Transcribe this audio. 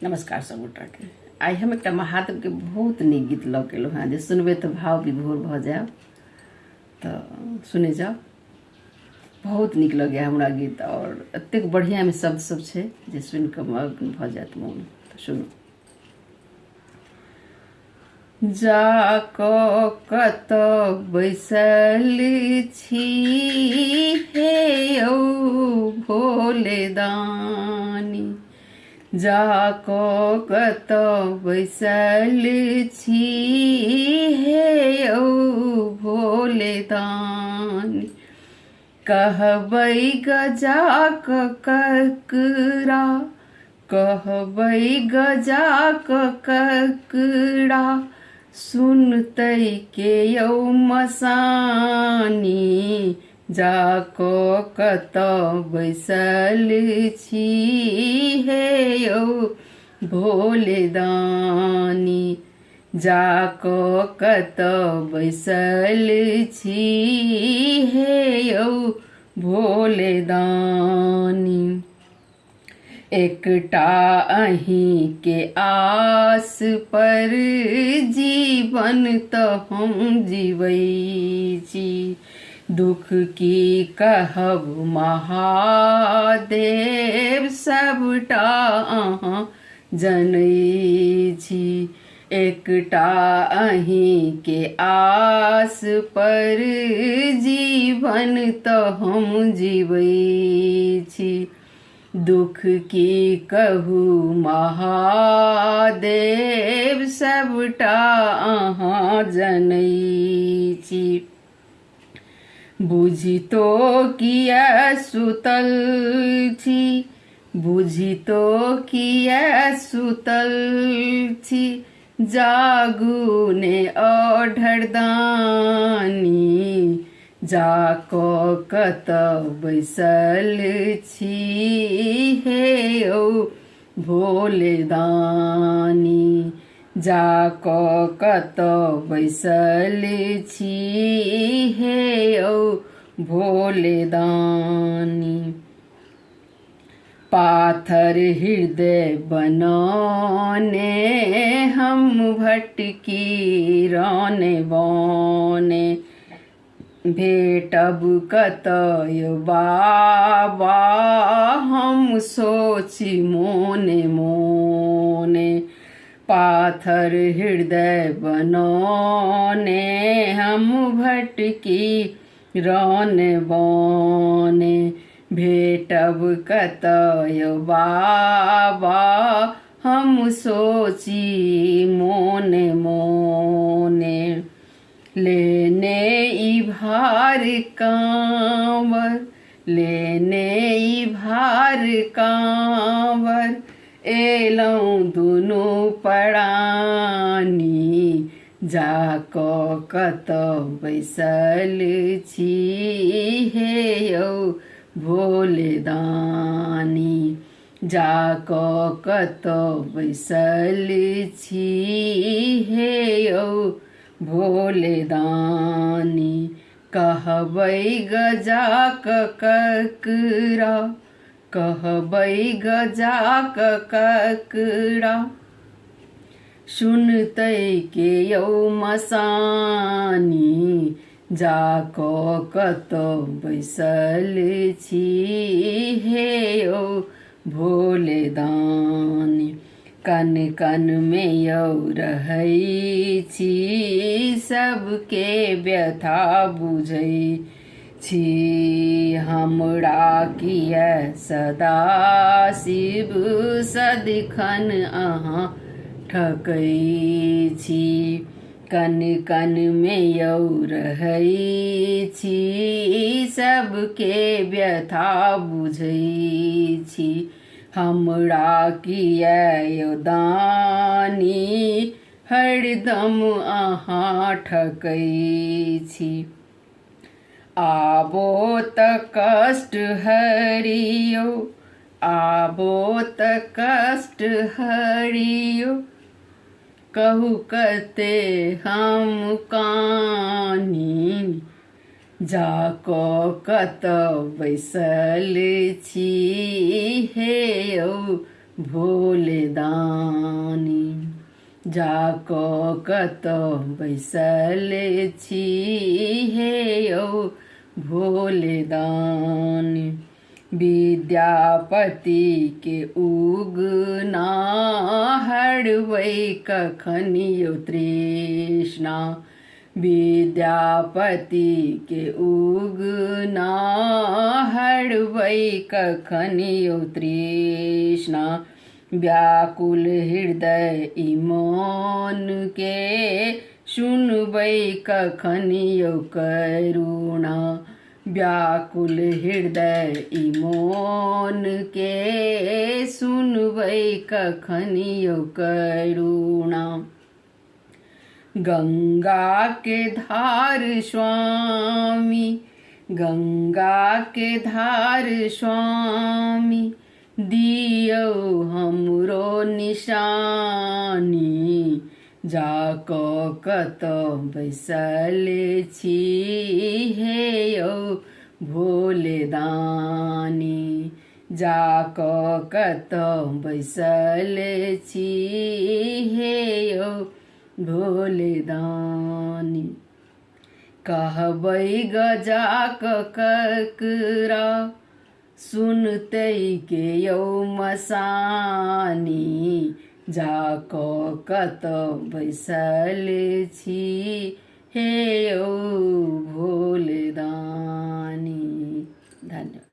नमस्कार सबगोटा के। आई हम एक महादेव के बहुत नीक गीत लऽ के एलहुँ हेँ जे सुनबै तऽ भाव विभोर भऽ जायब। तऽ सुने जाओ, बहुत नीक लगैए हमरा गीत और एतेक बढ़िया में शब्द सब छै जे सुनि कऽ मग्न भऽ जायत मोन। तऽ सुनू। जाकऽ कतऽ बैसल छी हे यौ भोले दानी, जाकऽ कतऽ बैसल छी हे यौ भोले दानी, कहबै गजाक ककरा, कहबै गजाक ककरा, सुनतै के यौ मसानी, जाकऽ कतऽ बैसल छी हे यौ भोले दानी, जाकऽ कतऽ बैसल छी हे यौ भोले दानी। एकटा अहीं के आस पर जीवन तऽ हम जीवै छी, दुख की कहब महादेव सबटा अहाँ जनै छी, एकटा अहीं के आस पर जीवन तऽ हम जीवै छी, दुख की कहू महादेव सबटा अहाँ जनै छी, बुझितो किया सुतल छी, बुझितो किया सुतल छी, जागू ने अढ़रदानी, जाकऽ कतऽ बैसल छी हे यौ भोले दानी, जाकऽ कतऽ बैसल छी हे यौ भोले दानी। पाथर हृदय बनौने हम भटकी रौने बौने, भेटब कतऽ यौ बाबा हम सोची मोने मोने, पाथर हृदय बनौने हम भटकी रौने बौने, भेटब कतऽ यौ बाबा हम सोची मोने मोने, लेने ई भार कांवर, लेने ई भार कांवर, एलौं दुनू प्राणी, जाकऽ कतऽ बैसल छी हे यौ भोले दानी, जाकऽ कतऽ बैसल छी हे यौ भोले दानी, कहबै गजाक ककरा, कहबै गजाक ककरा, सुनतै के यौ मसानी, जाकऽ कतऽ बैसल छी हे यौ भोले दानी, कन कन में यौ रहै छी सबके व्यथा बुझै छी, हमरा किया सदा शिव सदिखन अहाँ ठकै छी, कन कन में यौ रहै छी सबके व्यथा बुझै छी, हमरा किया यौ दानी हरदम अहाँ ठकै छी, आबो तऽ कष्ट हरियौ, आबो तऽ कष्ट हरियौ, कहू कते हम कानी, जाकऽ कतऽ बैसल छी हे यौ भोले दानी। जाक कत बैसल छी हे यौ भोले दानी। विद्यापति के उगना हरबै कखन यौ तृष्णा। विद्यापति के उगना हरबै कखन यौ तृष्णा। व्याकुल हृदय ई मन के सुनबै कखन यौ करुणा। व्याकुल हृदय ई मन के सुनबै कखन यौ करुणा। गंगा के धार स्वामी, गंगा के धार स्वामी, दियौ हमरो निशानी। जाक कत बैसल छी हे यौ भोले दानी। जाक कत बैसल छी हे यौ भोले दानी। कहबै गजाक ककरा सुनतै के यौ मसानी। जाक कत बैसल छी हे यौ भोले दानी। धन्यवाद।